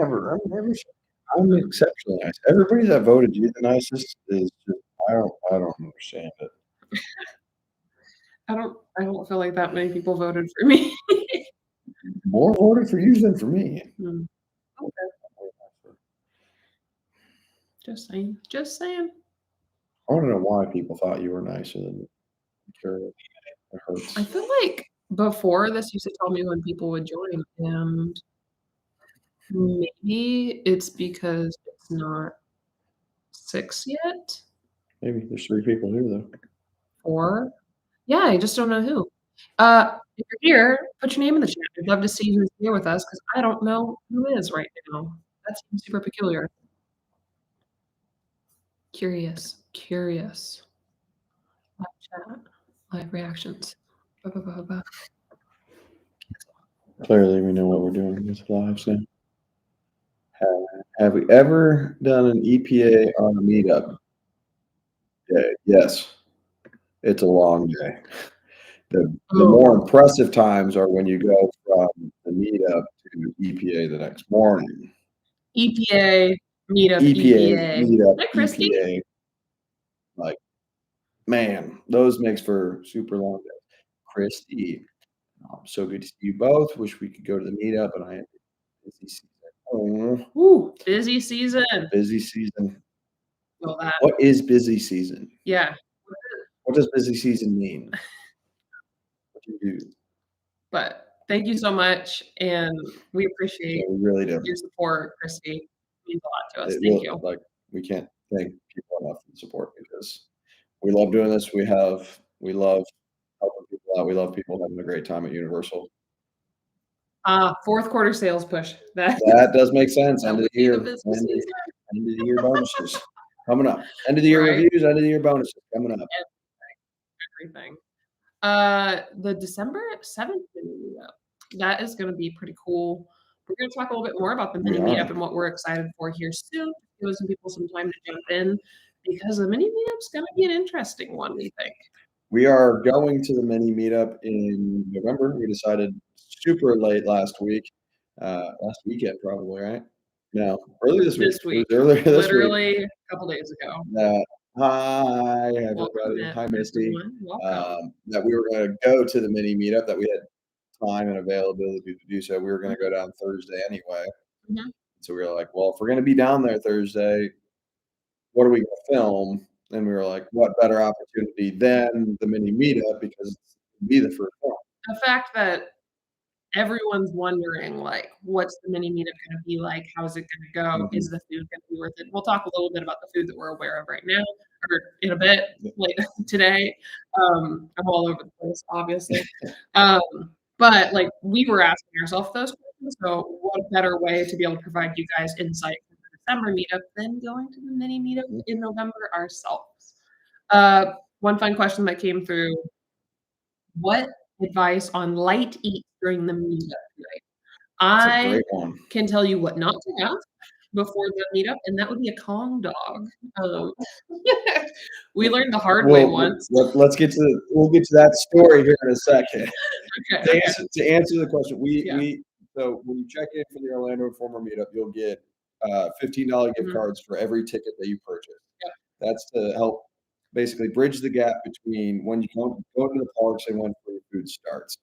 I'm exceptionally nice. Everybody that voted you the nicest is just I don't understand it. I don't feel like that many people voted for me. More voted for you than for me. Okay. Just saying. Just saying. I want to know why people thought you were nicer than me. I'm curious. It hurts. I feel like before this used to tell me when people would join, and maybe it's because it's not 6 yet. Maybe there's 3 people here though. 4. Yeah, I just don't know who. If you're here, put your name in the chat. I'd love to see who's here with us because I don't know who is right now. That seems super peculiar. Curious. Live chat, live reactions. Clearly, we know what we're doing with lives now. Have we ever done an EPA on a meetup? Yeah, yes. It's a long day. The more impressive times are when you go from the meetup to EPA the next morning. EPA, meetup, meetup, Hi, Christy. EPA. Like, man, those makes for super long days. Christy, so good to see you both. Wish we could go to the meetup, and I had busy season. Ooh, busy season. Busy season. Well, that. What is busy season? Yeah. What does busy season mean? What do you do? But thank you so much, and we appreciate we really do. your support, Christy. It means a lot to us. Thank you. Like, we can't thank people enough for the support because we love doing this. We love helping people out. We love people having a great time at Universal. Fourth quarter sales push. That does make sense. End of the year. End of the year bonuses coming up. End of the year reviews. End of the year bonuses coming up. Everything. The December 7th meetup. That is going to be pretty cool. We're going to talk a little bit more about the mini meetup and what we're excited for here soon. Give some people some time to jump in because the mini meetup's going to be an interesting one, we think. We are going to the mini meetup in November. We decided super late last weekend probably, right? No, early this week. Earlier this Literally a couple days ago. Hi, everybody. Hi, Misty. That we were going to go to the mini meetup, that we had time and availability to do so. We were going to go down Thursday anyway. So we were like, well, if we're going to be down there Thursday, what are we going to film? And we were like, what better opportunity than the mini meetup, because it's going to be the first one. The fact that everyone's wondering, like, what's the mini meetup going to be like? How is it going to go? Is the food going to be worth it? We'll talk a little bit about the food that we're aware of right now, or in a bit later today. I'm all over the place, obviously. But like, we were asking ourselves those questions. So what better way to be able to provide you guys insight for the December meetup than going to the mini meetup in November ourselves? One fun question that came through: what advice on light eats during the meetup today? I can tell you what not to have before the meetup, and that would be a Kong dog. We learned the hard way once. We'll get to that story here in a second. Okay. To answer the question, so when you check in for the Orlando Informer meetup, you'll get $15 gift cards for every ticket that you purchase. That's to help basically bridge the gap between when you go to the parks and when free food starts.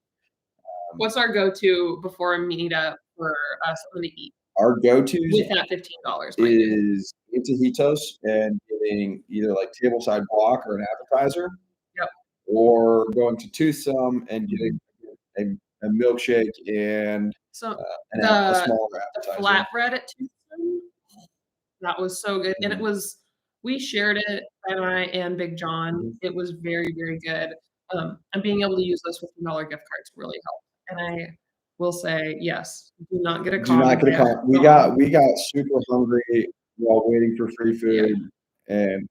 What's our go-to before a meetup for something to eat? Our go-to with that $15 is taquitos and getting either like tableside guac or an appetizer. Yep. Or going to Toothsome and getting a milkshake and a smaller appetizer. The flatbread at Toothsome, that was so good. And we shared it, I and Big John. It was very, very good. And being able to use those $15 gift cards really helped. And I will say, yes, do not get a Kong. Do not get a Kong. We got super hungry while waiting for free food, and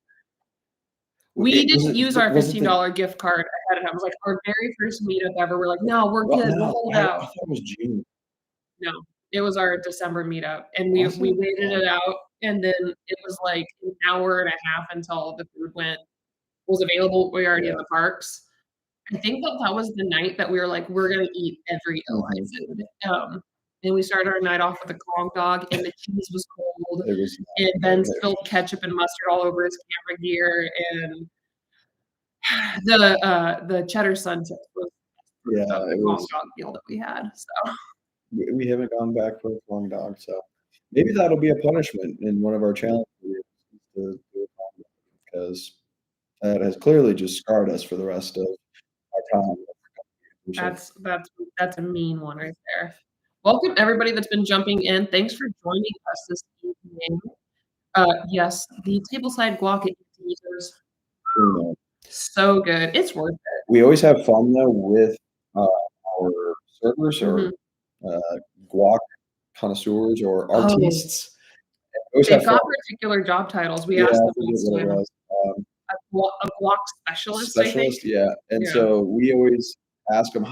we didn't use our $15 gift card ahead of time. It was like our very first meetup ever. We're like, no, we're good. We'll hold out. I thought it was June. No, it was our December meetup, and we waited it out, and then it was like an hour and a half until the food was available. We were already in the parks. I think that was the night that we were like, we're gonna eat every OI food. and we started our night off with a Kong dog, and the cheese was cold, and Ben spilled ketchup and mustard all over his camera gear, and the cheddar sun chips was the Kong dog meal that we had, so. We haven't gone back for a Kong dog, so maybe that'll be a punishment in one of our challenges to do a Kong dog, because that has clearly just scarred us for the rest of our time. That's a mean one right there. Welcome everybody that's been jumping in. Thanks for joining us this evening. Yes, the tableside guac at Eaters. So good. It's worth it. We always have fun though with our servers or guac connoisseurs or artistes. They've got particular job titles. We asked them a guac specialist, I think. Yeah. And so we always ask them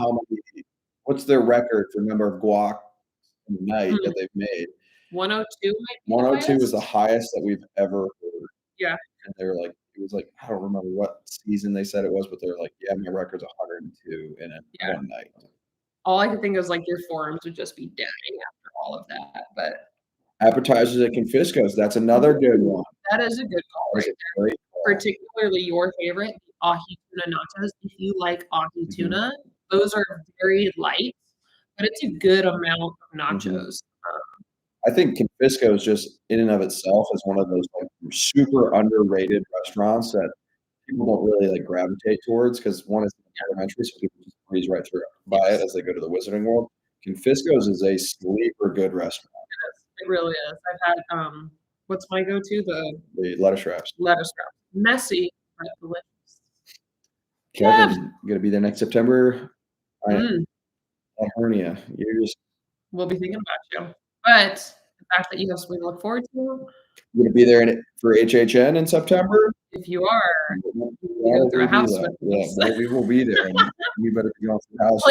what's their record for number of guac in the night that they've made. 102 102 was the highest that we've ever heard. Yeah. And they were like, it was like, I don't remember what season they said it was, but they're like, yeah, my record's 102 in one night. All I could think is like your forums would just be dying after all of that. But appetizers at Confisco's, that's another good one. That is a good call right there. Particularly your favorite, the ahi tuna nachos. If you like ahi tuna, those are very light, but it's a good amount of nachos. I think Confisco's just in and of itself is one of those like super underrated restaurants that people don't really like gravitate towards, because one is elementary, so people just breeze right througugh by it as they go to the Wizarding World. Confisco's is a sleeper good restaurant. It really is. I've had what's my go-to? The lettuce wraps. Lettuce wraps. Messy, but delicious. Kevin, you gonna be there next September? A hernia. We'll be thinking about you. But the fact that you have something to look forward to. You're gonna be there for HHN in September? If you are, you go through a house with us. We will be there, and we better be going through the house.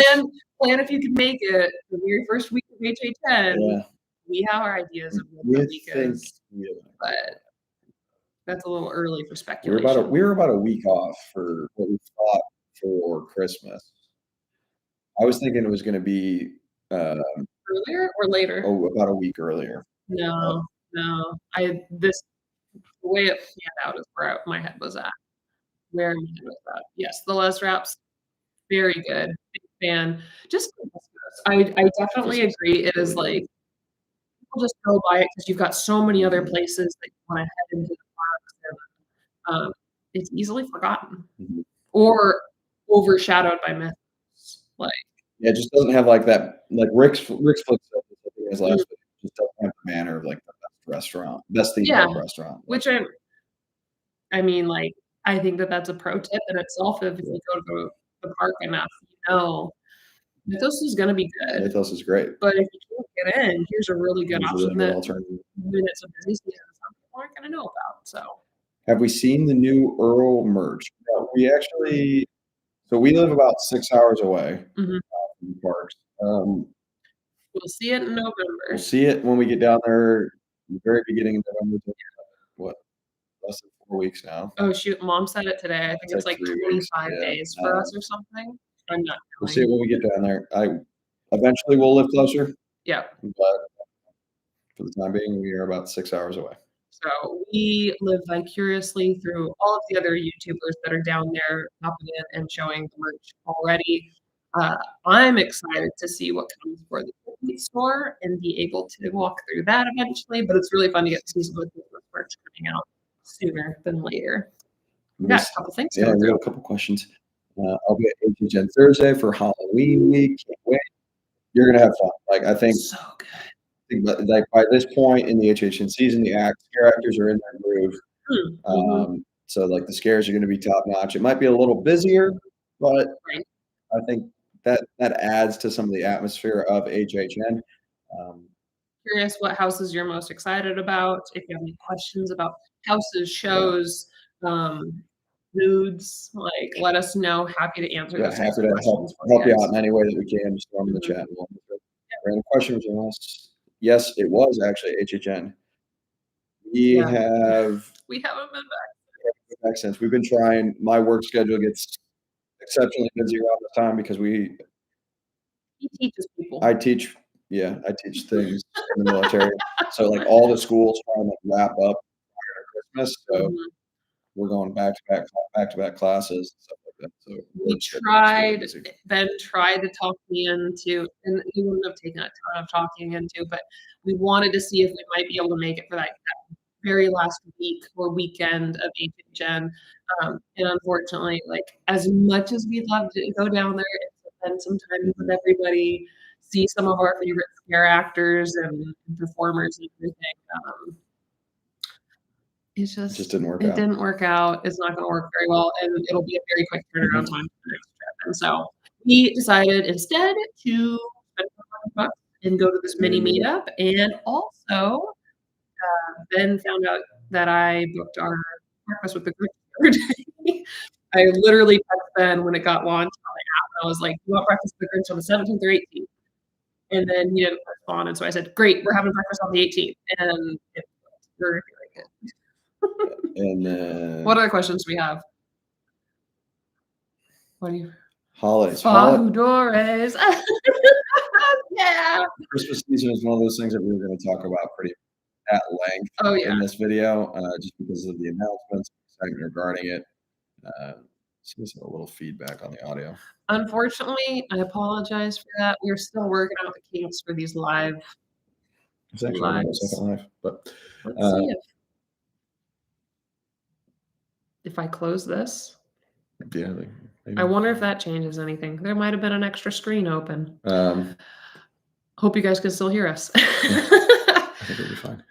Plan if you can make it the very first week of HHN. Yeah. We have our ideas of what the week is, but that's a little early for speculation. We were about a week off for what we thought for Christmas. I was thinking it was going to be earlier or later. Oh, about a week earlier. No. The way it panned out is where my head was at. Where my head was at. Yes, the lettuce wraps, very good. Big fan. Just I definitely agree. It is like people just go by it because you've got so many other places that you want to head into the parks, and it's easily forgotten or overshadowed by myths. It just doesn't have like that. Like Rick's Flip has last week. It just doesn't have the manner of like the best theme park restaurant. Which I mean, like I think that's a pro tip in itself. If you go to the park enough, Mythos is going to be good. Mythos is great. But if you can't get in, here's a really good option that when it's a busy season, some people aren't going to know about. So, have we seen the new Earl merch? No, so we live about 6 hours away from the parks. We'll see it in November. We'll see it when we get down there, the very beginning of November. What? Less than 4 weeks now. Oh shoot! Mom said it today. I think it's like 25 days for us or something. I'm not. We'll see it when we get down there. Eventually we'll live closer. Yeah. But for the time being, we are about 6 hours away. So we live vicariously through all of the other YouTubers that are down there popping in and showing the merch already. I'm excited to see what comes for the store and be able to walk through that eventually. But it's really fun to get to see some of the merch coming out sooner than later. We got a couple things. Yeah, we got a couple questions. I'll be at HHN Thursday for Halloween week. Can't wait. You're gonna have fun. Like I think. So good. Like by this point in the HHN season, the scare actors are in their groove. So like the scares are going to be top notch. It might be a little busier, but I think that adds to some of the atmosphere of HHN. Curious what houses you're most excited about. If you have any questions about houses, shows, moods, like let us know. Happy to answer those. Happy to help you out in any way that we can. Just throw them in the chat. Random questions from us. Yes, it was actually HHN. We haven't been back since. We've been trying. My work schedule gets exceptionally busy around this time because he teaches people. I teach Yeah, I teach things in the military. So, like, all the schools trying to wrap up prior to Christmas, so we're going back-to-back classes and stuff like that, so We tried Ben tried to talk me into, and he wouldn't have taken a ton of talking into, but we wanted to see if we might be able to make it for that very last week or weekend of HHN, and unfortunately, like, as much as we'd love to go down there and spend some time with everybody, see some of our favorite scare actors and performers and everything, it just didn't work it out. didn't work out. It's not gonna work very well, and it'll be a very quick turnaround time for the next trip, and so we decided instead to spend $400 and go to this mini meetup, and also, Ben found out that I booked our breakfast with the group the other day. I literally texted Ben when it got launched on the app, and I was like, "You want breakfast with the Grinch on the 17th or 18th?" And then he didn't respond, and so I said, "Great, we're having breakfast on the 18th," and we're doing it. And then What other questions do we have? What do you holidays. Fajadores. Yeah. Christmas season is one of those things that we were gonna talk about pretty at length Oh, yeah. in this video, just because of the announcements, excitement regarding it. Seems a little feedback on the audio. Unfortunately, I apologize for that. We're still working out the kinks for these live It's actually on the second live, but let's see if I close this. yeah, I wonder if that changes anything. There might have been an extra screen open. I Hope you guys can still hear us. think it'll be fine.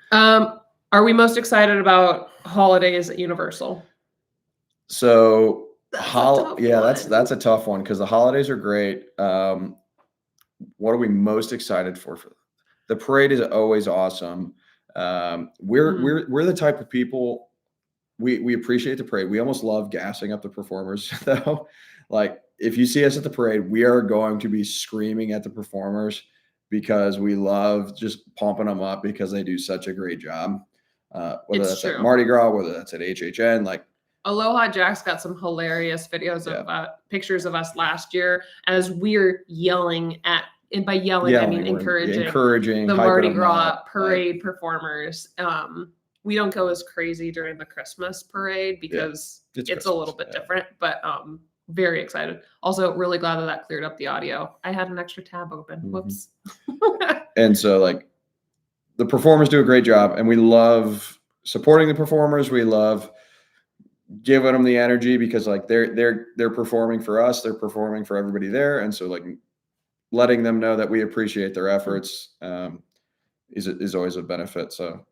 Are we most excited about holidays at Universal? So That's that's a tough one because the holidays are great. What are we most excited for? The parade is always awesome. We're the type of people, we appreciate the parade. We almost love gassing up the performers though. Like if you see us at the parade, we are going to be screaming at the performers because we love just pumping them up because they do such a great job. Whether that's at Mardi Gras, whether that's at HHN, like Aloha Jack's got some hilarious videos of pictures of us last year as we're yelling at, and by yelling I mean encouraging the Mardi Gras parade performers. We don't go as crazy during the Christmas parade because it's a little bit different, but very excited. Also, really glad that cleared up the audio. I had an extra tab open. Whoops. And so like the performers do a great job, and we love supporting the performers. We love giving them the energy because like they're performing for us, they're performing for everybody there, and so like letting them know that we appreciate their efforts is always a benefit. So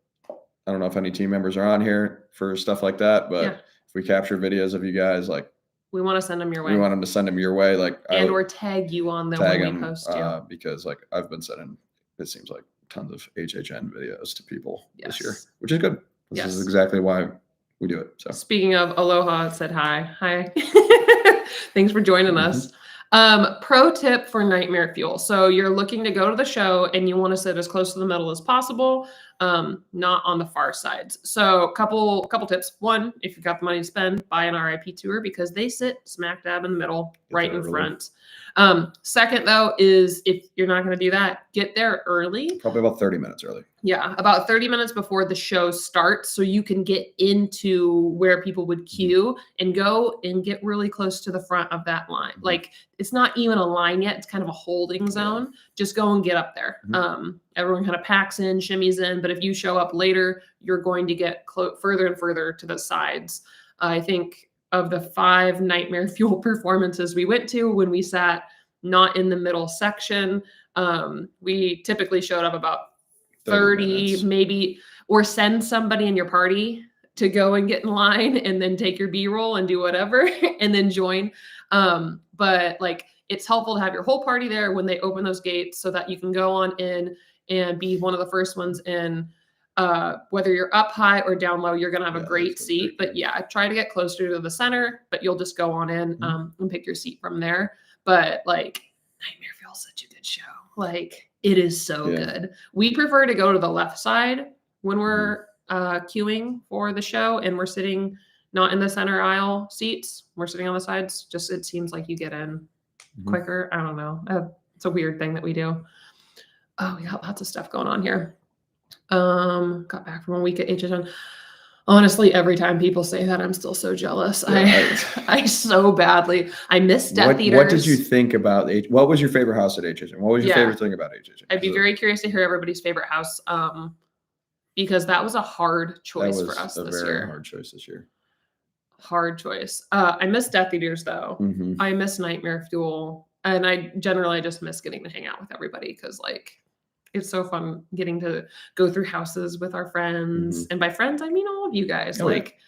I don't know if any team members are on here for stuff like that, but if we capture videos of you guys, like we want to send them your way. We want them to send them your way, like or tag you on them when we post you. Because like I've been sending, it seems like tons of HHN videos to people this year, which is good. This is exactly why we do it. So speaking of Aloha, said hi. Thanks for joining us. Pro tip for nightmare fuel. So you're looking to go to the show and you want to sit as close to the middle as possible, not on the far sides. So couple tips. One, if you've got the money to spend, buy an RIP tour because they sit smack dab in the middle, right in front. Second, though, is if you're not going to do that, get there early. Probably about 30 minutes early. Yeah, about 30 minutes before the show starts so you can get into where people would queue and go and get really close to the front of that line. Like it's not even a line yet. It's kind of a holding zone. Just go and get up there. Everyone kind of packs in, shimmies in, but if you show up later, you're going to get further and further to the sides. I think of the 5 nightmare fuel performances we went to when we sat not in the middle section, we typically showed up about 30 maybe, or send somebody in your party to go and get in line and then take your B-roll and do whatever and then join. But like it's helpful to have your whole party there when they open those gates so that you can go on in and be one of the first ones in. Whether you're up high or down low, you're going to have a great seat. But yeah, try to get closer to the center, but you'll just go on in and pick your seat from there. But like Nightmare Fuel is such a good show. Like it is so good. We prefer to go to the left side when we're queuing for the show and we're sitting not in the center aisle seats. We're sitting on the sides. Just it seems like you get in quicker. I don't know. It's a weird thing that we do. Oh, we got lots of stuff going on here. Got back from a week at HHN. Honestly, every time people say that, I'm still so jealous. Yeah, I so badly. I miss Death Eaters. What did you think about what was your favorite house at HHN? What was your favorite thing about HHN? I'd be very curious to hear everybody's favorite house, because that was a hard choice for us this year. That was a very hard choice this year. Hard choice. I miss Death Eaters though. I miss Nightmare Fuel, and I generally just miss getting to hang out with everybody because like it's so fun getting to go through houses with our friends. And by friends, I mean all of you guys. Like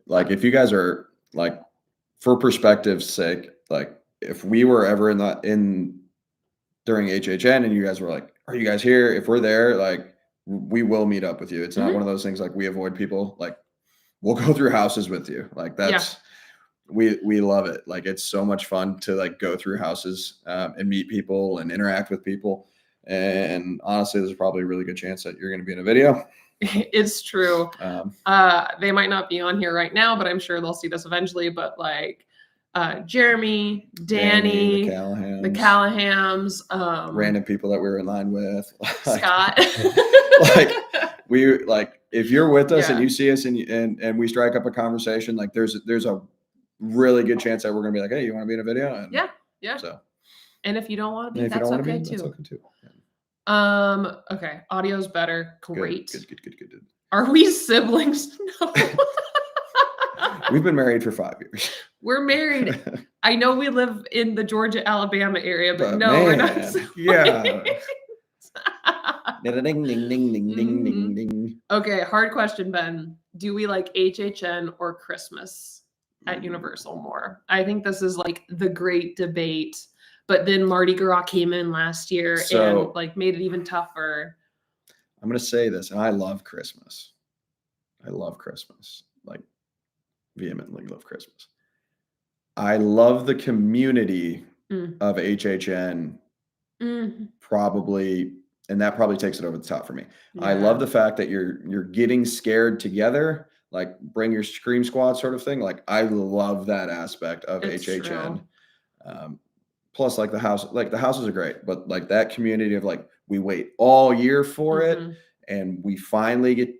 if you guys are like, for perspective's sake, like if we were ever during HHN and you guys were like, are you guys here? If we're there, like we will meet up with you. It's not one of those things like we avoid people. Like we'll go through houses with you. Like that's, we love it. Like it's so much fun to like go through houses and meet people and interact with people. And honestly, there's probably a really good chance that you're going to be in a video. It's true. They might not be on here right now, but I'm sure they'll see this eventually. But like Jeremy, Danny, the Callahams, random people that we were in line with, Scott. If you're with us and you see us and we strike up a conversation, like there's a really good chance that we're gonna be like, hey, you want to be in a video? And yeah. So, and if you don't want to be, that's okay too. That's okay too. Okay, audio's better. Great. Good. Are we siblings? No. We've been married for 5 years. We're married. I know we live in the Georgia, Alabama area, but no, man, we're not siblings. Yeah. Ding, ding, ding, ding, ding, ding, ding. Okay, hard question, Ben. Do we like HHN or Christmas at Universal more? I think this is like the great debate. But then Mardi Gras came in last year and like made it even tougher. I'm going to say this, and I love Christmas. Like vehemently love Christmas. I love the community of HHN probably, and that probably takes it over the top for me. Yeah. I love the fact that you're getting scared together, like bring your scream squad sort of thing. Like I love that aspect of HHN. Plus like the houses are great, but like that community of like, we wait all year for it and we finally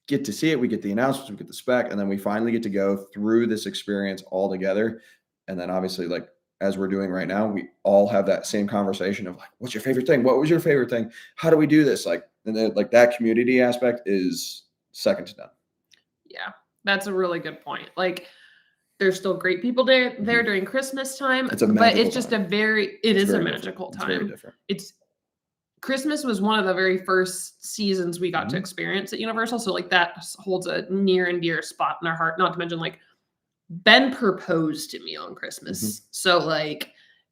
get to see it. We get the announcements, we get the spec, and then we finally get to go through this experience all together. And then obviously like, as we're doing right now, we all have that same conversation of like, what's your favorite thing? What was your favorite thing? How do we do this? Like, and then like that community aspect is second to none. Yeah. That's a really good point. Like, there's still great people there during Christmas time, but it's just time. It is a magical time. It's very different. Christmas was one of the very first seasons we got to experience at Universal. So like that holds a near and dear spot in our heart, not to mention like Ben proposed to me on Christmas. So like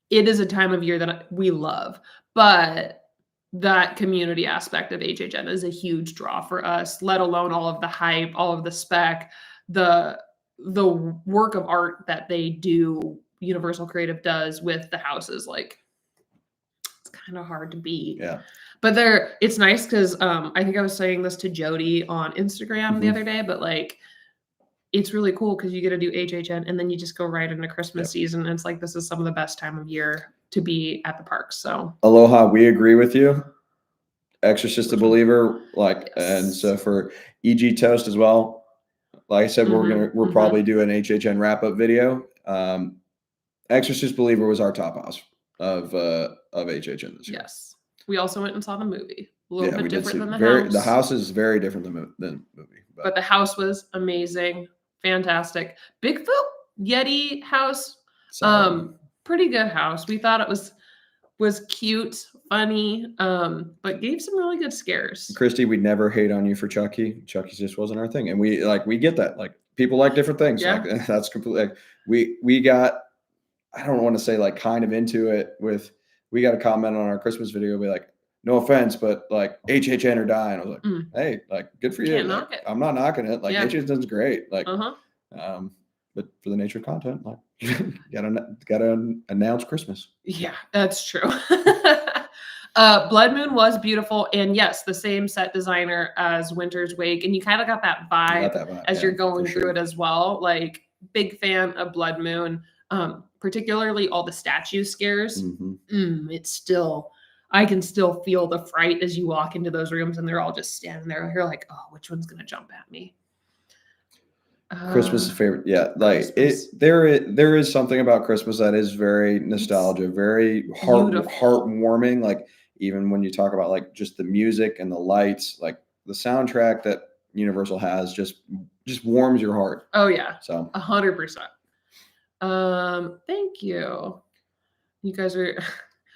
it is a time of year that we love, but that community aspect of HHN is a huge draw for us, let alone all of the hype, all of the spec, the work of art that they do, Universal Creative does with the houses. Like it's kind of hard to beat. Yeah. But it's nice because I think I was saying this to Jody on Instagram the other day, but like it's really cool because you get to do HHN and then you just go right into Christmas season. And it's like this is some of the best time of year to be at the parks. So Aloha, we agree with you. Exorcist a Believer, like, and so for EG Toast as well. Like I said, we're probably doing an HHN wrap up video. Exorcist Believer was our top house of HHN this year. Yes, we also went and saw the movie. A little bit different than the house. The house is very different than the movie, but the house was amazing, fantastic. Bigfoot Yeti house, pretty good house. We thought it was cute, funny, but gave some really good scares. Christy, we'd never hate on you for Chucky. Chucky just wasn't our thing. And we get that. Like people like different things. Yeah. Like that's completely like we got, I don't want to say like kind of into it we got a comment on our Christmas video, be like, no offense, but like HHN or die. And I was like, hey, like good for you. Can't knock it. I'm not knocking it. Like HHN's great. Like but for the nature of content, like gotta announce Christmas. Yeah, that's true. Blood Moon was beautiful, and yes, the same set designer as Winter's Wake, and you kind of got that vibe as you're going through it as well. Like big fan of Blood Moon, particularly all the statue scares. It's still I can still feel the fright as you walk into those rooms and they're all just standing there. You're like, oh, which one's gonna jump at me? Christmas is favorite. Yeah, like there is something about Christmas that is very nostalgia, very heartwarming. Like even when you talk about like just the music and the lights, like the soundtrack that Universal has just warms your heart. Oh yeah. So 100%. Thank you. You guys are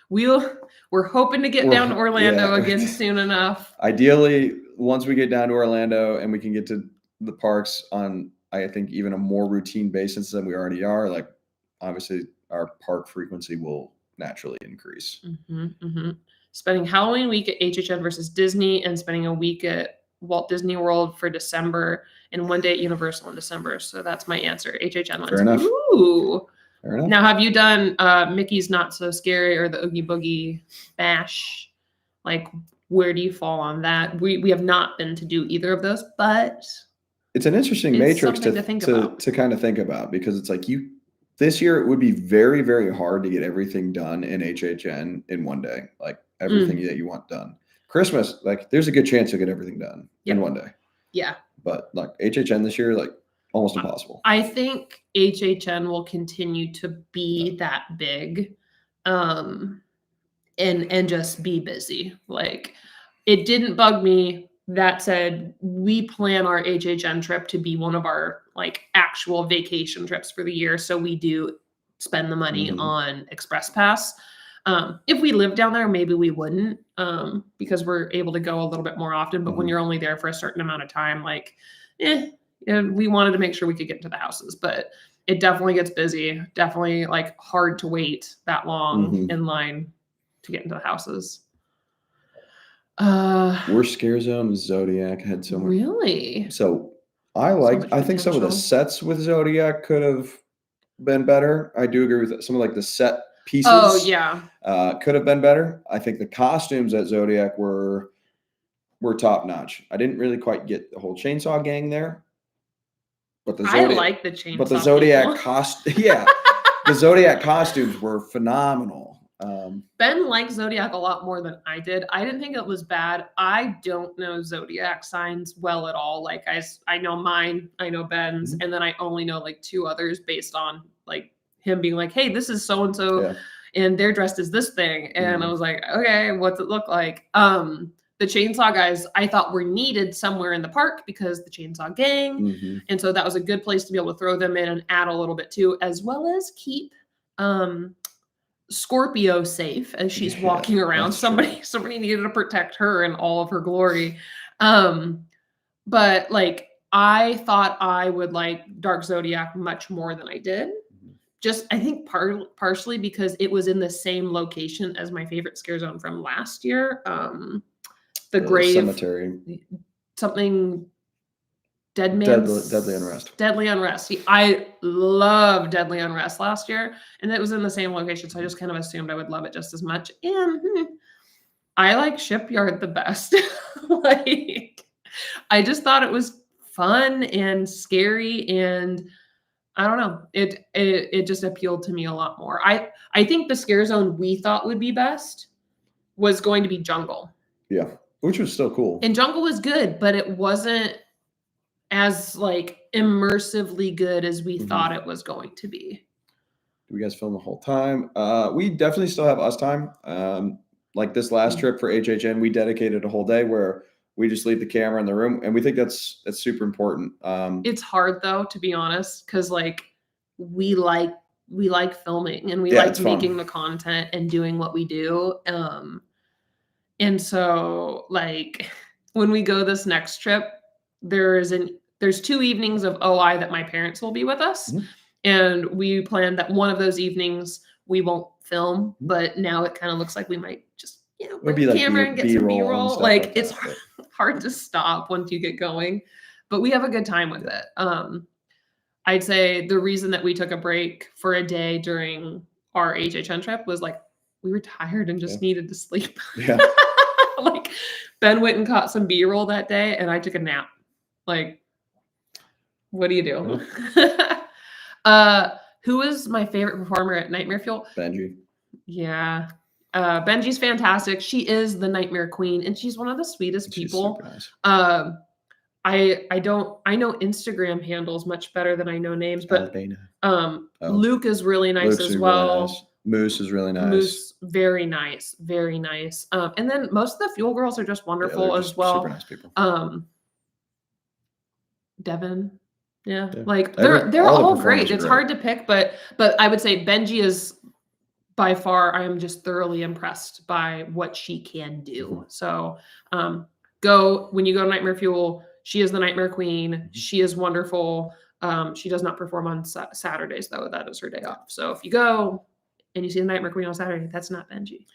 we're hoping to get down to Orlando again soon enough. Ideally, once we get down to Orlando and we can get to the parks on, I think, even a more routine basis than we already are, like obviously our park frequency will naturally increase. Spending Halloween week at HHN versus Disney and spending a week at Walt Disney World for December and one day at Universal in December. So that's my answer. HHN ones. Fair enough. Ooh. Fair enough. Now, have you done Mickey's Not So Scary or the Oogie Boogie Bash? Like, where do you fall on that? We have not been to do either of those, but it's an interesting matrix to kind of think about, because it's like this year it would be very, very hard to get everything done in HHN in one day, like everything that you want done. Christmas, like there's a good chance you'll get everything done in one day. Yeah. But like HHN this year, like almost impossible. I think HHN will continue to be that big and just be busy. Like it didn't bug me. That said, we plan our HHN trip to be one of our like actual vacation trips for the year. So we do spend the money on Express Pass. If we lived down there, maybe we wouldn't because we're able to go a little bit more often. But when you're only there for a certain amount of time, like, and we wanted to make sure we could get into the houses, but it definitely gets busy. Definitely like hard to wait that long in line to get into the houses. Worst scare zone, Zodiac had so much. Really? So I think some of the sets with Zodiac could have been better. I do agree with that. Some of like the set pieces. Oh yeah. Could have been better. I think the costumes at Zodiac were top notch. I didn't really quite get the whole chainsaw gang there. But the Zodiac, I like the chainsaw. But the Zodiac the Zodiac costumes were phenomenal. Ben liked Zodiac a lot more than I did. I didn't think it was bad. I don't know Zodiac signs well at all. Like I know mine, I know Ben's, and then I only know like two others based on like him being like, hey, this is so-and-so and they're dressed as this thing. And I was like, okay, what's it look like? The chainsaw guys I thought were needed somewhere in the park because the chainsaw gang. And so that was a good place to be able to throw them in and add a little bit too, as well as keep Scorpio safe as she's walking around. Somebody needed to protect her in all of her glory. But like I thought I would like Dark Zodiac much more than I did. Just I think partially because it was in the same location as my favorite scare zone from last year. The grave cemetery, something Deadly Unrest. Deadly Unrest. I love Deadly Unrest last year, and it was in the same location, so I just kind of assumed I would love it just as much. And I like Shipyard the best. Like, I just thought it was fun and scary, and I don't know. It just appealed to me a lot more. I think the scare zone we thought would be best was going to be Jungle. Yeah, which was still cool. And Jungle was good, but it wasn't as like immersively good as we thought it was going to be. Do we guys film the whole time? We definitely still have us time. Like this last trip for HHN, we dedicated a whole day where we just leave the camera in the room, and we think that's super important. It's hard though, to be honest, because like we like filming and we like making the content and doing what we do. And so like when we go this next trip, there's 2 evenings of OI that my parents will be with us. And we planned that one of those evenings we won't film, but now it kind of looks like we might just, bring the camera and get some B-roll. Like it's hard to stop once you get going, but we have a good time with it. I'd say the reason that we took a break for a day during our HHN trip was like, we were tired and just needed to sleep. Like Ben went and caught some B-roll that day and I took a nap. Like, what do you do? Who is my favorite performer at Nightmare Fuel? Benji. Yeah. Benji's fantastic. She is the nightmare queen, and she's one of the sweetest people. Nice. I know Instagram handles much better than I know names, but Luke is really nice as well. Really nice. Moose is really nice. Moose, very nice, very nice. And then most of the fuel girls are just wonderful as well. Super nice people. Devin, yeah. Like they're all great. It's hard to pick, but I would say Benji is by far. I am just thoroughly impressed by what she can do. So when you go to Nightmare Fuel. She is the Nightmare Queen. She is wonderful. She does not perform on Saturdays, though. That is her day off. So if you go and you see the Nightmare Queen on Saturday, that's not Benji.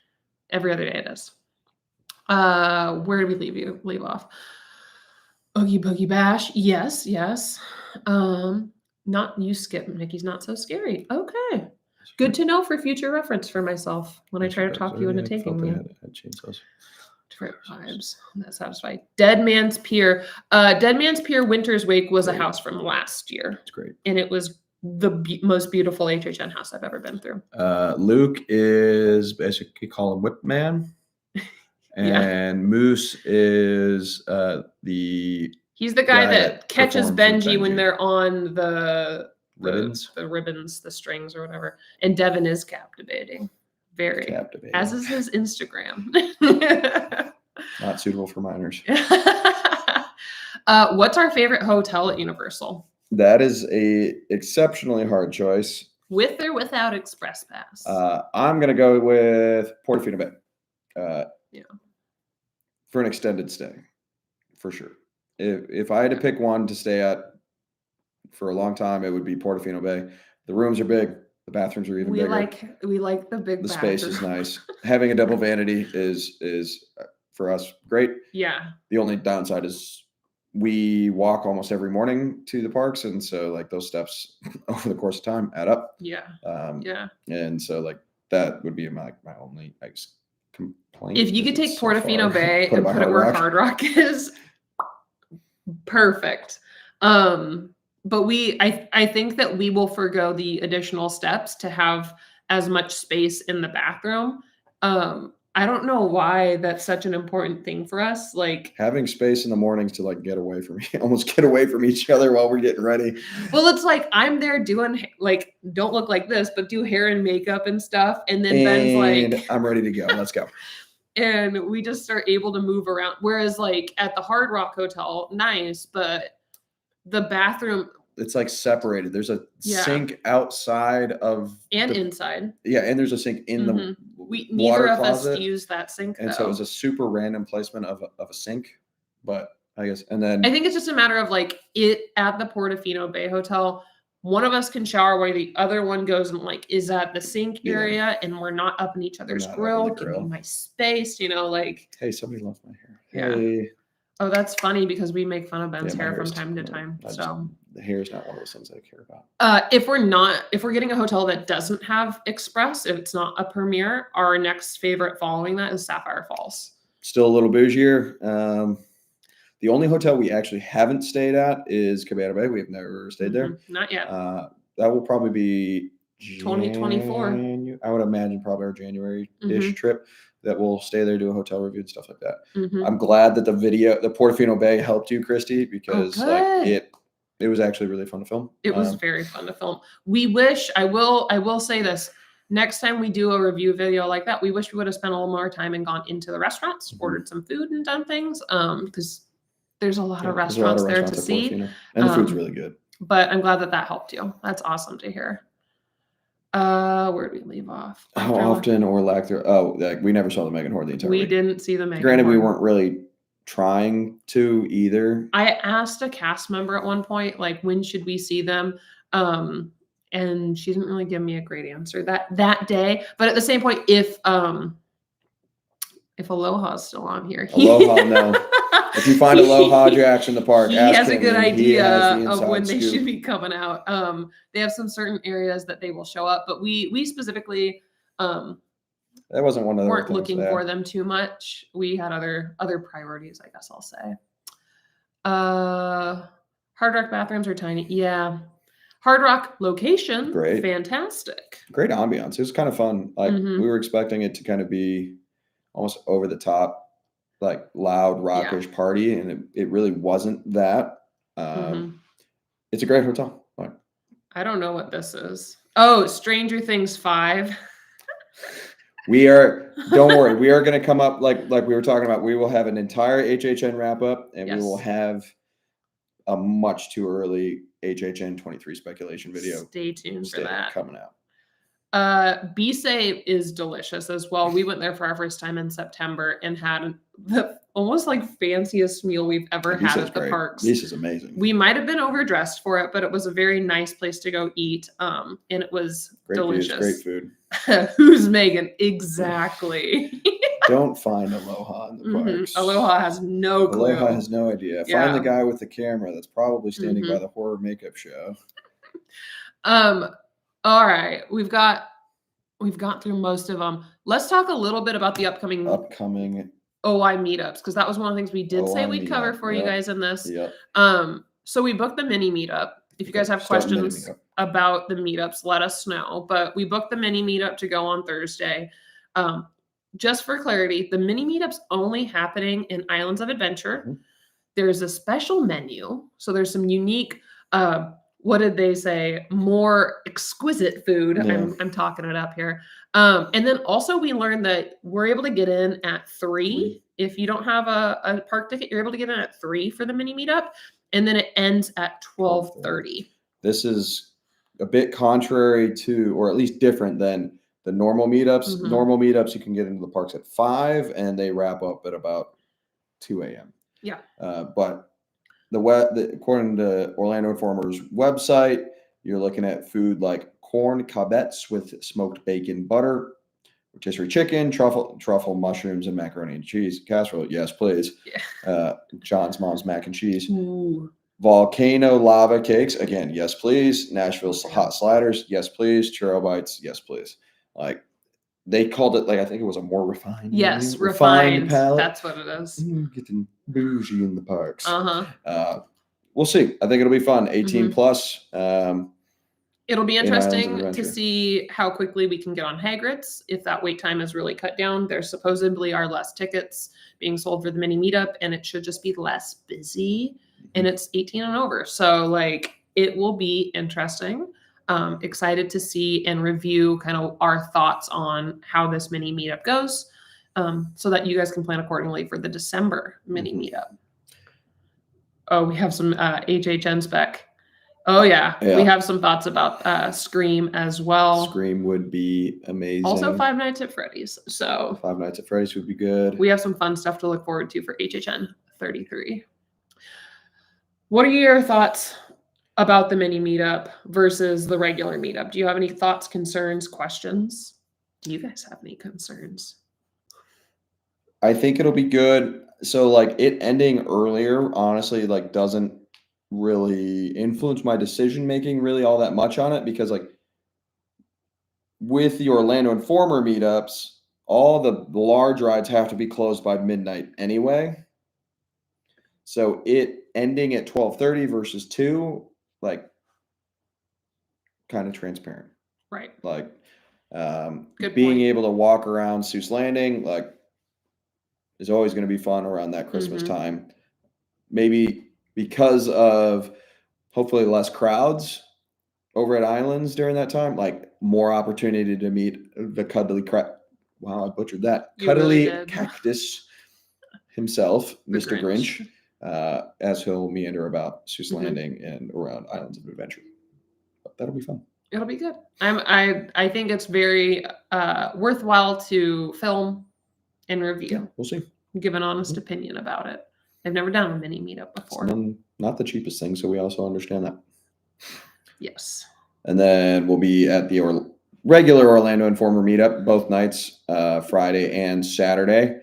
Every other day it is. Where did we leave off? Oogie Boogie Bash. Yes. Not you, Skip. Nikki's not so scary. Okay. Good to know for future reference for myself when I try to talk you into taking me. Different vibes. That satisfied. Dead Man's Pier. Dead Man's Pier Winter's Wake was a house from last year. It's great. And it was the most beautiful HHN house I've ever been through. Luke is basically call him Whip Man. And Moose is he's the guy that catches Benji when they're on the ribbons, the strings or whatever. And Devin is captivating. Very captivating. As is his Instagram. Not suitable for minors. What's our favorite hotel at Universal? That is a exceptionally hard choice. With or without Express Pass? I'm going to go with Portofino Bay. For an extended stay, for sure. If I had to pick one to stay at for a long time, it would be Portofino Bay. The rooms are big. The bathrooms are even bigger. We like the big. The space is nice. Having a double vanity is for us great. Yeah. The only downside is we walk almost every morning to the parks, and so like those steps over the course of time add up. Yeah. And so like that would be my only complaint. If you could take Portofino Bay and put it where Hard Rock is, perfect. But I think that we will forgo the additional steps to have as much space in the bathroom. I don't know why that's such an important thing for us. Like having space in the mornings to like almost get away from each other while we're getting ready. Well, it's like I'm there doing like, don't look like this, but do hair and makeup and stuff. And then Ben's like, I'm ready to go. Let's go. And we just are able to move around. Whereas like at the Hard Rock Hotel, nice, but the bathroom, it's like separated. There's a sink outside of inside. Yeah, and there's a sink in the neither of us use that sink. And so it was a super random placement of a sink. But I guess I think it's just a matter of like it at the Portofino Bay Hotel. One of us can shower while the other one goes and like is at the sink area, and we're not up in each other's grill. Give me my space, like. Hey, somebody loves my hair. Yeah. Hey. Oh, that's funny because we make fun of Ben's hair from time to time. The hair is not one of those things I care about. If we're getting a hotel that doesn't have Express, if it's not a Premier, our next favorite following that is Sapphire Falls. Still a little bougier. The only hotel we actually haven't stayed at is Cabana Bay. We have never stayed there. Not yet. That will probably be 2024. I would imagine probably our January-ish trip that we'll stay there, do a hotel review and stuff like that. I'm glad that the Portofino Bay helped you, Christy, because it was actually really fun to film. It was very fun to film. We wish, I will say this, next time we do a review video like that, we wish we would have spent a little more time and gone into the restaurants, ordered some food and done things, because there's a lot of restaurants there to see. And the food's really good. But I'm glad that helped you. That's awesome to hear. Where did we leave off? How often or lack there? Oh, we never saw the Megan Horde the entire week. We didn't see the Megan Granted, Horde. we weren't really trying to either. I asked a cast member at one point, like, when should we see them? And she didn't really give me a great answer that day. But at the same point, if Aloha's still on here, Aloha, no. If you find Aloha Jax in the park, he has a good idea of when they should be coming out. They have some certain areas that they will show up, but we specifically that wasn't one of the weren't looking for them too much. We had other priorities, I guess I'll say. Hard Rock bathrooms are tiny. Yeah. Hard Rock location, great, fantastic. great ambiance. It was kind of fun. Like we were expecting it to kind of be almost over the top, like loud rockish party, and it really wasn't that. It's a great hotel. Like, I don't know what this is. Oh, Stranger Things 5. Don't worry, we are going to come up like we were talking about. We will have an entire HHN wrap up, and we will have a much too early HHN 23 speculation video. Stay tuned for that coming out. Bisay is delicious as well. We went there for our first time in September and had the almost like fanciest meal we've ever had at the parks. This is amazing. We might have been overdressed for it, but it was a very nice place to go eat. And it was delicious. Great food. Who's Megan? Exactly. Don't find Aloha in the parks. Aloha has no clue. Aloha has no idea. Find the guy with the camera that's probably standing by the horror makeup show. All right, we've got through most of them. Let's talk a little bit about the upcoming OI meetups, because that was one of the things we did say we'd cover for you guys in this. So we booked the mini meetup. If you guys have questions about the meetups, let us know. But we booked the mini meetup to go on Thursday. Just for clarity, the mini meetup's only happening in Islands of Adventure. There's a special menu, so there's some unique. What did they say? More exquisite food. I'm talking it up here. And then also we learned that we're able to get in at 3. If you don't have a park ticket, you're able to get in at 3 for the mini meetup. And then it ends at 12:30. This is a bit contrary to, or at least different than the normal meetups. Normal meetups, you can get into the parks at 5 and they wrap up at about 2 a.m. Yeah. But according to Orlando Informer's website, you're looking at food like corn cabettes with smoked bacon butter, rotisserie chicken, truffle mushrooms, and macaroni and cheese casserole. Yes, please. Yeah. John's mom's mac and cheese. Ooh. Volcano lava cakes. Again, yes, please. Nashville's hot sliders. Yes, please. Churro bites. Yes, please. Like they called it, like I think it was a more refined. Yes, refined palate. That's what it is. Getting bougie in the parks. We'll see. I think it'll be fun. 18 plus. It'll be interesting to see how quickly we can get on Hagrid's. If that wait time is really cut down, there supposedly are less tickets being sold for the mini meetup, and it should just be less busy. And it's 18 and over, so like it will be interesting. Excited to see and review kind of our thoughts on how this mini meetup goes, so that you guys can plan accordingly for the December mini meetup. Oh, we have some HHN spec. Oh yeah, we have some thoughts about Scream as well. Scream would be amazing. Also, Five Nights at Freddy's. So Five Nights at Freddy's would be good. We have some fun stuff to look forward to for HHN 33. What are your thoughts about the mini meetup versus the regular meetup? Do you have any thoughts, concerns, questions? Do you guys have any concerns? I think it'll be good. So like it ending earlier, honestly, like doesn't really influence my decision making really all that much on it, because like with the Orlando Informer meetups, all the large rides have to be closed by midnight anyway. So it ending at 12:30 versus 2, like kind of transparent. Right. Like being able to walk around Seuss Landing, like is always going to be fun around that Christmas time. Maybe because of hopefully less crowds over at Islands during that time, like more opportunity to meet the cuddly wow, I butchered that. Cuddly cactus himself, Mr. Grinch, as he'll meander about Seuss Landing and around Islands of Adventure. But that'll be fun. It'll be good. I think it's very worthwhile to film and review. Yeah, we'll see. Give an honest opinion about it. I've never done a mini meetup before. Not the cheapest thing, so we also understand that. Yes. And then we'll be at the regular Orlando Informer meetup both nights, Friday and Saturday,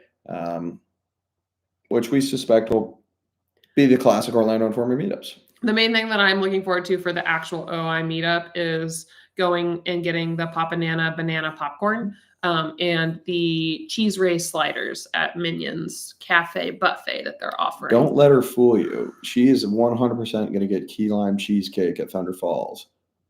which we suspect will be the classic Orlando Informer meetups. The main thing that I'm looking forward to for the actual OI meetup is going and getting the Papanana banana popcorn and the cheese race sliders at Minions Cafe Buffet that they're offering. Don't let her fool you. She is 100% going to get key lime cheesecake at Thunder Falls.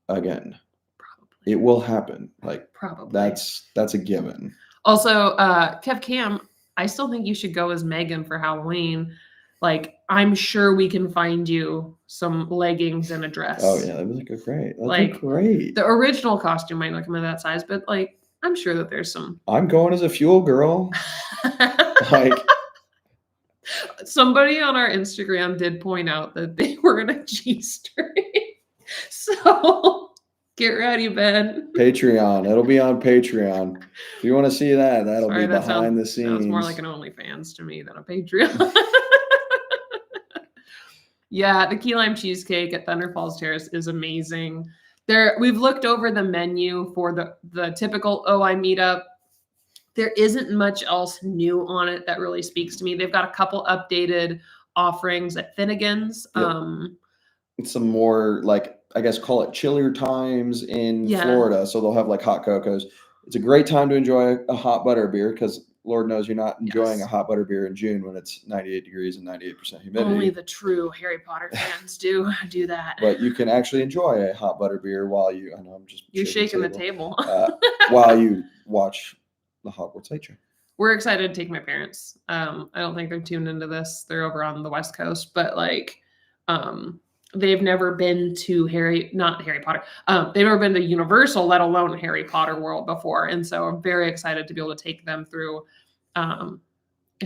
again. Probably. It will happen. Like, probably. That's a given. Also, Kev Cam, I still think you should go as Megan for Halloween. Like, I'm sure we can find you some leggings and a dress. Oh yeah, that would look great. That'd like look great. The original costume might not come in that size, but like I'm sure that there's some. I'm going as a fuel girl. Like, somebody on our Instagram did point out that they were in a G-string. So get ready, Ben. Patreon. It'll be on Patreon. If you want to see that, that'll be behind the scenes. Sounds more like an OnlyFans to me than a Patreon. Yeah, the key lime cheesecake at Thunder Falls Terrace is amazing. We've looked over the menu for the typical OI meetup. There isn't much else new on it that really speaks to me. They've got a couple updated offerings at Finnegan's. Yep. Some more, like, I guess, call it chillier times in Florida. So they'll have like hot cocos. It's a great time to enjoy a hot butter beer because Lord knows you're not enjoying a hot butter beer in June when it's 98 degrees and 98% humidity. Only the true Harry Potter fans do that. But you can actually enjoy a hot butter beer while I know I'm just you're shaking the table while you watch the Hogwarts Light Show. We're excited to take my parents. I don't think they're tuned into this. They're over on the West Coast, but like, they've never been to not Harry Potter. They've never been to Universal, let alone Harry Potter World before. And so I'm very excited to be able to take them through and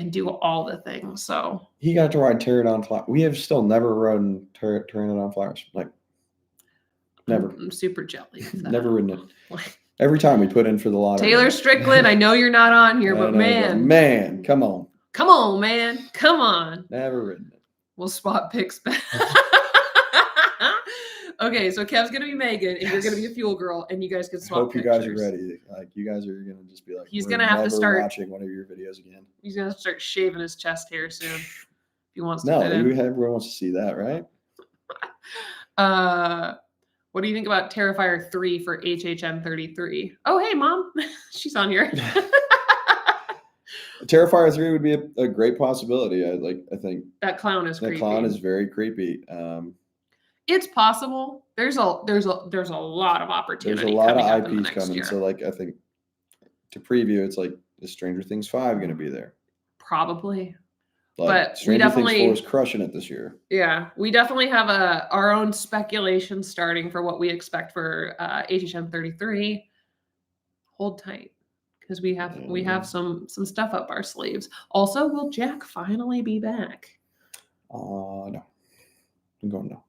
do all the things. So he got to ride Pterodon Flowers. We have still never ridden Pterodon Flowers. Like, never. I'm super jelly. Never ridden it. Every time we put in for the lottery. Taylor Strickland, I know you're not on here, but man, come on. Come on, man. Come on. Never ridden it. We'll spot pics back. Okay, so Kev's gonna be Megan, and you're gonna be a fuel girl, and you guys can swap. Hope you guys are ready. Like, you guys are gonna just be like, he's gonna have to start watching one of your videos again. He's gonna start shaving his chest hair soon if he wants to. No, everyone wants to see that, right? What do you think about Terrifier 3 for HHN 33? Oh, hey, Mom, she's on here. Terrifier 3 would be a great possibility. I think that clown is creepy. That clown is very creepy. It's possible. There's a lot of opportunity. There's a lot of IPs coming. So like, I think to preview, it's like, is Stranger Things 5 going to be there? Probably. Like, but Stranger Things 4 is crushing it this year. Yeah, we definitely have our own speculation starting for what we expect for HHN 33. Hold tight, because we have some stuff up our sleeves. Also, will Jack finally be back? No. I'm going no.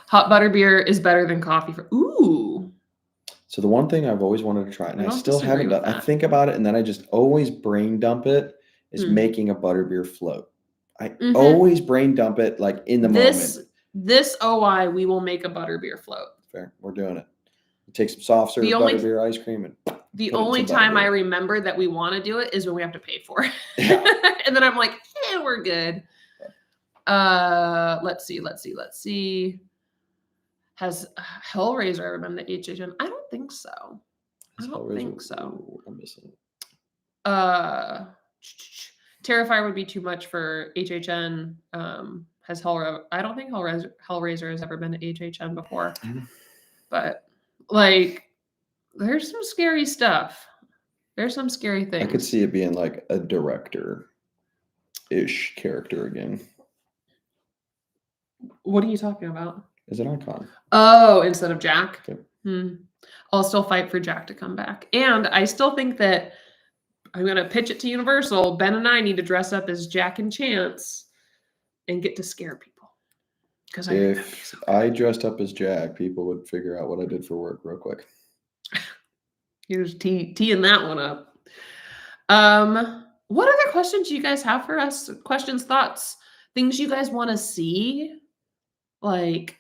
Hot butter beer is better than coffee ooh. So the one thing I've always wanted to try, and I still haven't done, I think about it and then I just always brain dump it, is making a butterbeer float. I always brain dump it like in the moment. This OI, we will make a butterbeer float. Fair. We're doing it. Take some soft serve butterbeer ice cream and the only time I remember that we want to do it is when we have to pay for it. Yeah. And then I'm like, we're good. Let's see. Has Hellraiser ever been to HHN? I don't think so. I don't think so. I'm missing it. Terrifier would be too much for HHN. I don't think Hellraiser has ever been to HHN before. But like, there's some scary stuff. There's some scary things. I could see it being like a director-ish character again. What are you talking about? Is it Icon? Oh, instead of Jack? Okay. I'll still fight for Jack to come back. And I still think that I'm going to pitch it to Universal. Ben and I need to dress up as Jack and Chance and get to scare people. Because if I dressed up as Jack, people would figure out what I did for work real quick. Here's teeing that one up. What other questions do you guys have for us? Questions, thoughts, things you guys want to see? Like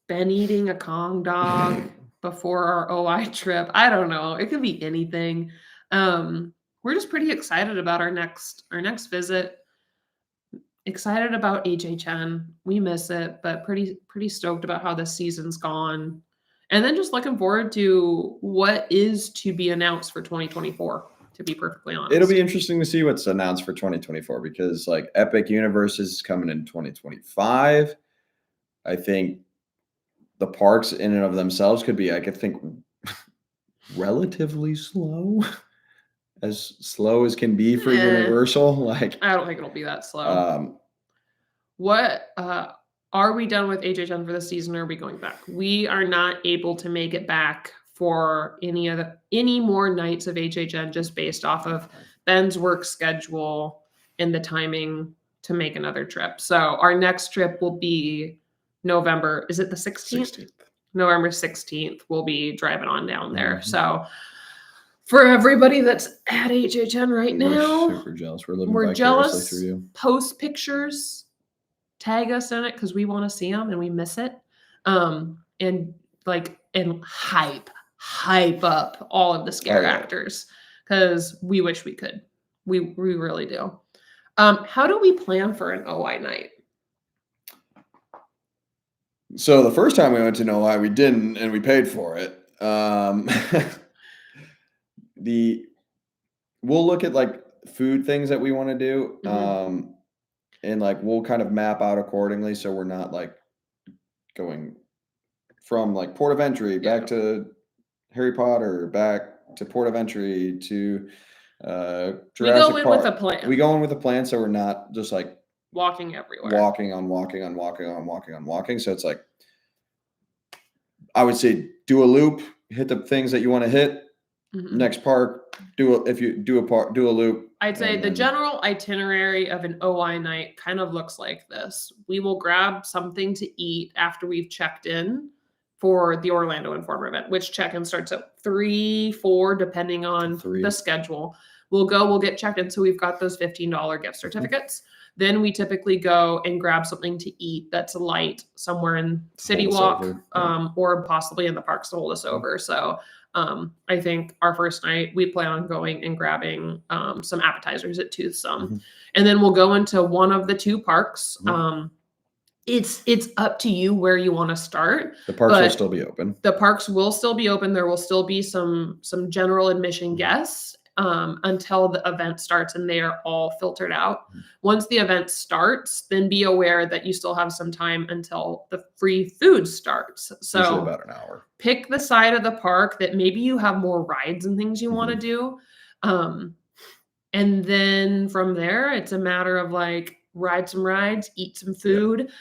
Ben eating a Kong dog before our OI trip. I don't know. It could be anything. We're just pretty excited about our next visit. Excited about HHN. We miss it, but pretty stoked about how this season's gone. And then just looking forward to what is to be announced for 2024, to be perfectly honest. It'll be interesting to see what's announced for 2024 because like Epic Universe is coming in 2025. I think the parks in and of themselves could be, I could think, relatively slow, as slow as can be for Universal. Like, I don't think it'll be that slow. Are we done with HHN for the season, or are we going back? We are not able to make it back for any more nights of HHN, just based off of Ben's work schedule and the timing to make another trip. So our next trip will be November. Is it the 16th? November 16th. We'll be driving on down there. So for everybody that's at HHN right now, we're super jealous. We're living vicariously through you. Post pictures, tag us in it, because we want to see them and we miss it. And hype up all of the scare actors, because we wish we could. We really do. How do we plan for an OI night? So the first time we went to an OI, we didn't, and we paid for it. We'll look at like food things that we want to do. And like we'll kind of map out accordingly, so we're not like going from like port of entry back to Harry Potter, back to port of entry to Jurassic we go in Park. with a plan. We go in with a plan, so we're not just like walking everywhere, walking. So it's like, I would say, do a loop, hit the things that you want to hit. Next park, do a loop. I'd say the general itinerary of an OI night kind of looks like this. We will grab something to eat after we've checked in for the Orlando Informer event, which check-in starts at 3, 4, depending on the schedule. We'll get checked in, so we've got those $15 gift certificates. Then we typically go and grab something to eat that's light somewhere in City Walk, or possibly in the parks to hold us over. So I think our first night we plan on going and grabbing some appetizers at Toothsome, and then we'll go into one of the 2 parks. It's up to you where you want to start. The parks will still be open. The parks will still be open. There will still be some general admission guests until the event starts, and they are all filtered out. Once the event starts, then be aware that you still have some time until the free food starts. So usually about an hour. Pick the side of the park that maybe you have more rides and things you want to do. And then from there, it's a matter of like ride some rides, eat some food.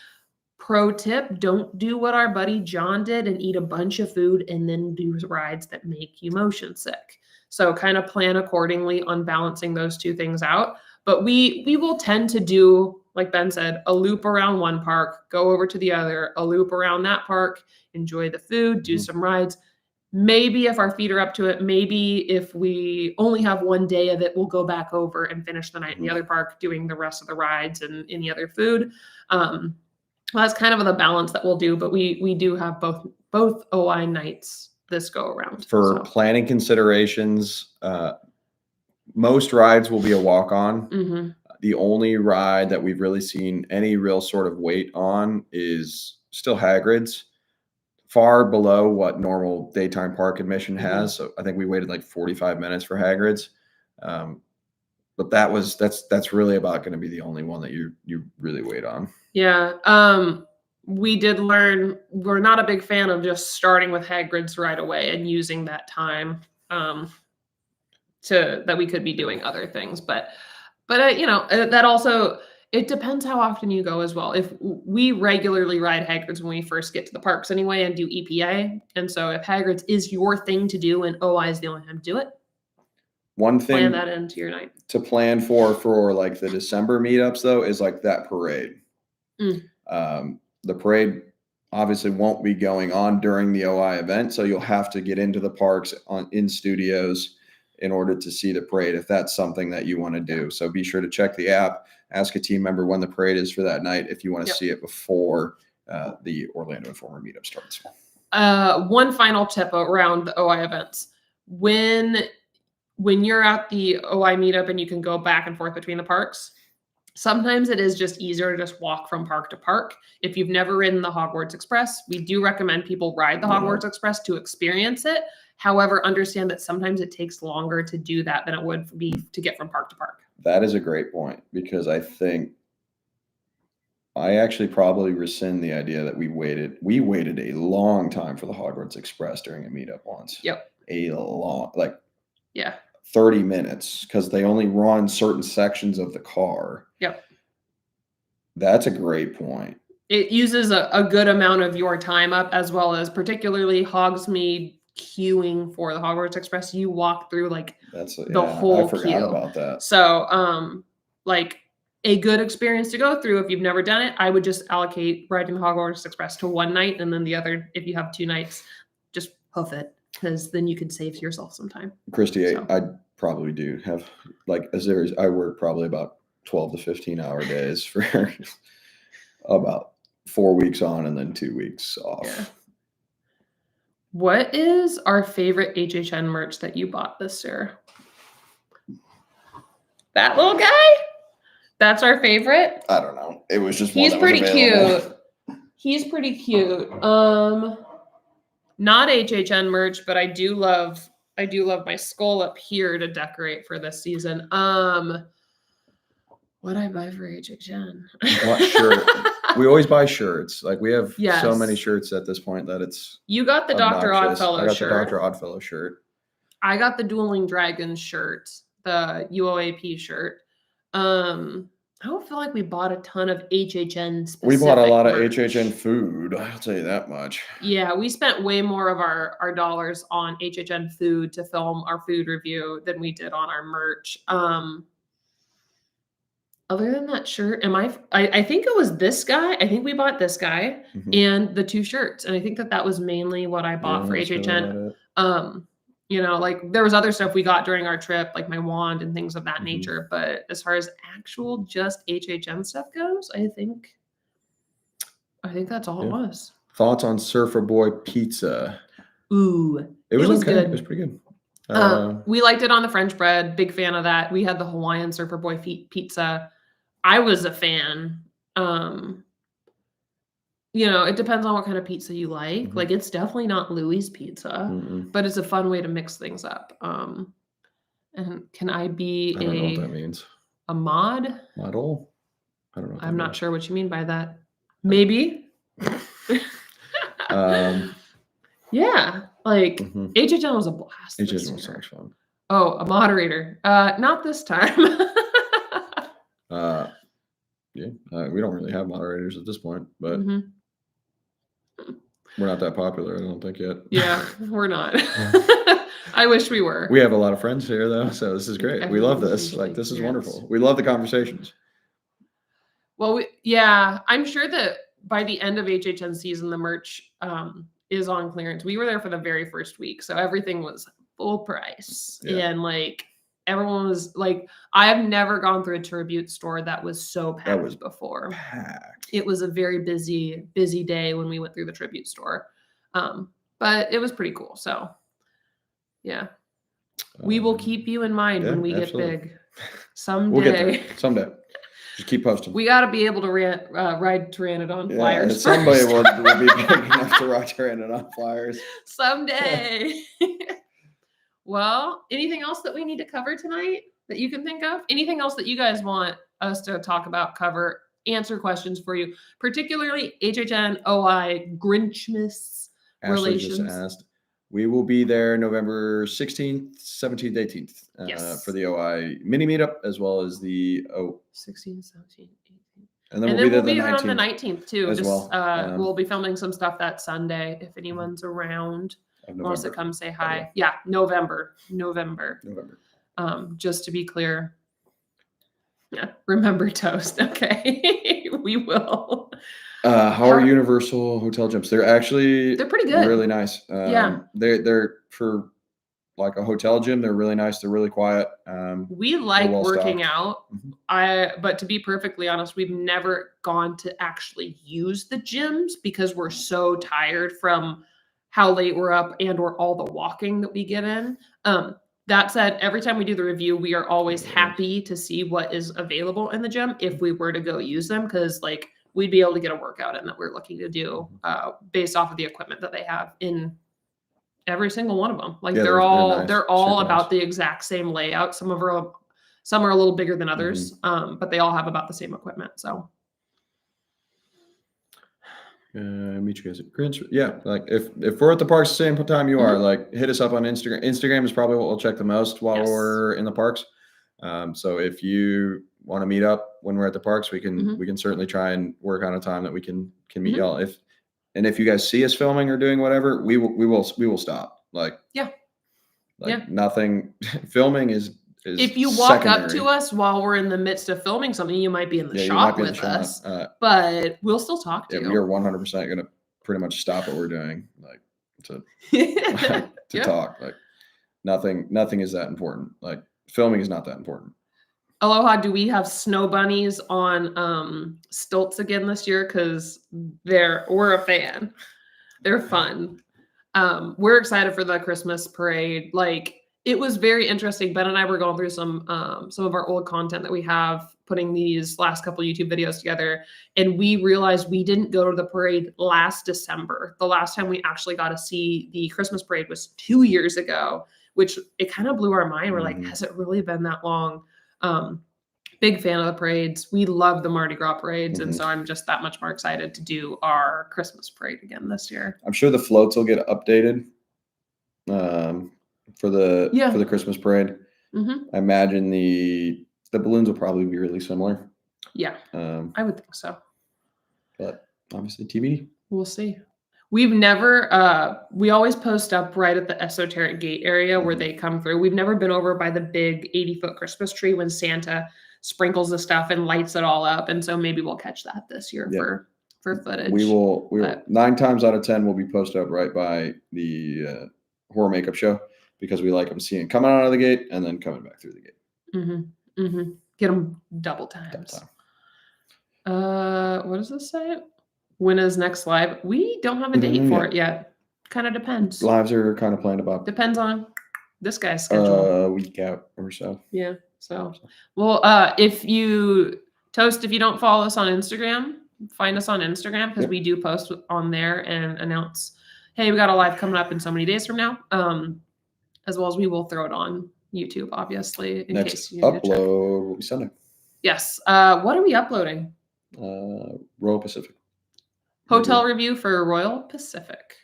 Pro tip, don't do what our buddy John did and eat a bunch of food and then do rides that make you motion sick. So kind of plan accordingly on balancing those 2 things out. But we will tend to do, like Ben said, a loop around one park, go over to the other, a loop around that park, enjoy the food, do some rides. Maybe if our feet are up to it, maybe if we only have one day of it, we'll go back over and finish the night in the other park doing the rest of the rides and any other food. That's kind of the balance that we'll do, but we do have both OI nights this go around. For planning considerations, most rides will be a walk-on. The only ride that we've really seen any real sort of wait on is still Hagrid's, far below what normal daytime park admission has. So I think we waited like 45 minutes for Hagrid's. But that's really about going to be the only one that you really wait on. Yeah. We did learn we're not a big fan of just starting with Hagrid's right away and using that time that we could be doing other things. But that also, it depends how often you go as well. If we regularly ride Hagrid's when we first get to the parks anyway and do EPA. And so if Hagrid's is your thing to do and OI is the only time to do it, one thing plan that into your night. To plan for like the December meetups though is like that parade. The parade obviously won't be going on during the OI event, so you'll have to get into the parks in studios in order to see the parade if that's something that you want to do. So be sure to check the app, ask a team member when the parade is for that night if you want to see it before the Orlando Informer Meetup starts. One final tip around the OI events. When you're at the OI meetup and you can go back and forth between the parks, sometimes it is just easier to just walk from park to park. If you've never ridden the Hogwarts Express, we do recommend people ride the Hogwarts Express to experience it. However, understand that sometimes it takes longer to do that than it would be to get from park to park. That is a great point, because I think I actually probably rescind the idea that we waited a long time for the Hogwarts Express during a meetup once. Yep. A long, like yeah, 30 minutes because they only run certain sections of the car. Yep. That's a great point. It uses a good amount of your time up, as well as particularly Hogsmeade queuing for the Hogwarts Express. You walk through like the whole I forgot queue. about that. So, like a good experience to go through if you've never done it, I would just allocate riding the Hogwarts Express to one night, and then the other, if you have 2 nights, just hoof it, because then you can save yourself some time. Christy, so. I probably do have like a series. I work probably about 12 to 15 hour days for about 4 weeks on and then 2 weeks off. Yeah. What is our favorite HHN merch that you bought this year? That little guy? That's our favorite? I don't know. It was just He's pretty cute. He's pretty cute. Not HHN merch, but I do love my skull up here to decorate for this season. What I buy for HHN? What shirt? We always buy shirts. Like we have Yes. so many shirts at this point that it's. You got the Dr. Oddfellow I got shirt. the Dr. Oddfellow shirt. I got the Dueling Dragons shirt, the UOAP shirt. I don't feel like we bought a ton of HHN specific We bought a lot merch. of HHN food. I'll tell you that much. Yeah, we spent way more of our dollars on HHN food to film our food review than we did on our merch. Other than that shirt, I think it was this guy. I think we bought this guy and the 2 shirts. And I think that was mainly what I bought for HHN. You know, like there was other stuff we got during our trip, like my wand and things of that nature. But as far as actual just HHN stuff goes, I think that's all it was. Thoughts on Surfer Boy pizza? Ooh, it was okay. Good. It was pretty good. We liked it on the French bread. Big fan of that. We had the Hawaiian Surfer Boy pizza. I was a fan. You know, it depends on what kind of pizza you like. Like it's definitely not Louis pizza, but it's a fun way to mix things up. And can I be I don't know what that means. A mod? Model? I don't know. I'm not sure what you mean by that. Maybe. Yeah, like HHN was a blast. HHN was so much fun. Oh, a moderator. Not this time. We don't really have moderators at this point, but we're not that popular, I don't think yet. Yeah, we're not. I wish we were. We have a lot of friends here though, so this is great. We love this. Like this is wonderful. We love the conversations. Well, I'm sure that by the end of HHN season, the merch is on clearance. We were there for the very first week, so everything was full price. And like everyone was like, I have never gone through a Tribute store that was so packed before. It was a very busy day when we went through the Tribute store. But it was pretty cool. So yeah. We will keep you in mind when we get big. Someday. We'll get there. Someday. Just keep posting. We got to be able to ride Pteranodon flyers. Somebody will be big enough to ride Pteranodon flyers. Someday. Well, anything else that we need to cover tonight that you can think of? Anything else that you guys want us to talk about, cover, answer questions for you, particularly HHN OI Grinchmas relations? Just asked. We will be there November 16th, 17th, 18th for the OI mini meetup, as well as the 16th, 17th, 18th. And then we'll be there on the 19th too. As well. We'll be filming some stuff that Sunday if anyone's around. Wants to come say hi. Yeah, November. Just to be clear. Yeah, remember toast. Okay. We will. How are Universal Hotel gyms? They're pretty good. Really nice. They're for like a hotel gym. They're really nice. They're really quiet. We like working out. But to be perfectly honest, we've never gone to actually use the gyms because we're so tired from how late we're up or all the walking that we get in. That said, every time we do the review, we are always happy to see what is available in the gym if we were to go use them, because like we'd be able to get a workout in that we're looking to do based off of the equipment that they have in every single one of them. Like they're all about the exact same layout. Some are a little bigger than others, but they all have about the same equipment. So Meet you guys at Grinch. Yeah, like if we're at the parks the same time you are, like hit us up on Instagram. Instagram is probably what we'll check the most while we're in the parks. So if you want to meet up when we're at the parks, we can certainly try and work on a time that we can meet y'all. If you guys see us filming or doing whatever, we will stop. Like nothing. Filming is if you walk up to us while we're in the midst of filming something, you might be in the shot with us, but we'll still talk to you. We are 100% going to pretty much stop what we're doing, like to talk. Like nothing is that important. Like filming is not that important. Aloha, do we have snow bunnies on stilts again this year? Because we're a fan. They're fun. We're excited for the Christmas parade. Like, it was very interesting. Ben and I were going through some of our old content that we have, putting these last couple YouTube videos together, and we realized we didn't go to the parade last December. The last time we actually got to see the Christmas parade was 2 years ago, which it kind of blew our mind. We're like, has it really been that long? Big fan of the parades. We love the Mardi Gras parades, and so I'm just that much more excited to do our Christmas parade again this year. I'm sure the floats will get updated. For the Christmas parade. I imagine the balloons will probably be really similar. Yeah, I would think so. But obviously TBD. We'll see. We've never, we always post up right at the esoteric gate area where they come through. We've never been over by the big 80-foot Christmas tree when Santa sprinkles the stuff and lights it all up. And so maybe we'll catch that this year for footage. We will 9 times out of 10 will be posted up right by the horror makeup show, because we like them seeing coming out of the gate and then coming back through the gate. Get them double times. What does this say? When is next live? We don't have a date for it yet. Kind of depends. Lives are kind of planned about. Depends on this guy's schedule. A week out or so. Yeah. So, well, if you don't follow us on Instagram, find us on Instagram, because we do post on there and announce, hey, we got a live coming up in so many days from now. As well as we will throw it on YouTube, obviously, in case you need to check. Upload will be Sunday. Yes. What are we uploading? Royal Pacific. Hotel review for Royal Pacific.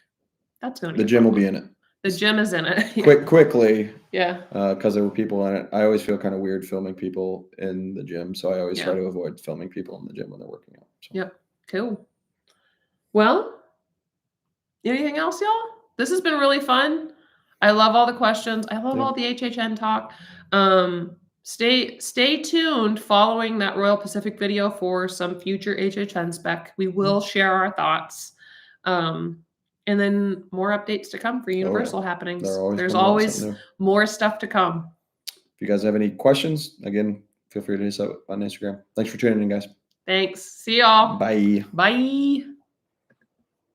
That's going to be the gym will be in it. The gym is in it. Quickly. Yeah. Because there were people in it. I always feel kind of weird filming people in the gym, so I always try to avoid filming people in the gym when they're working out. So. Yep. Cool. Well, anything else, y'all? This has been really fun. I love all the questions. I love all the HHN talk. Stay tuned following that Royal Pacific video for some future HHN spec. We will share our thoughts. And then more updates to come for Universal happenings. There's always more stuff to come. If you guys have any questions, again, feel free to hit us up on Instagram. Thanks for tuning in, guys. Thanks. See y'all. Bye. Bye.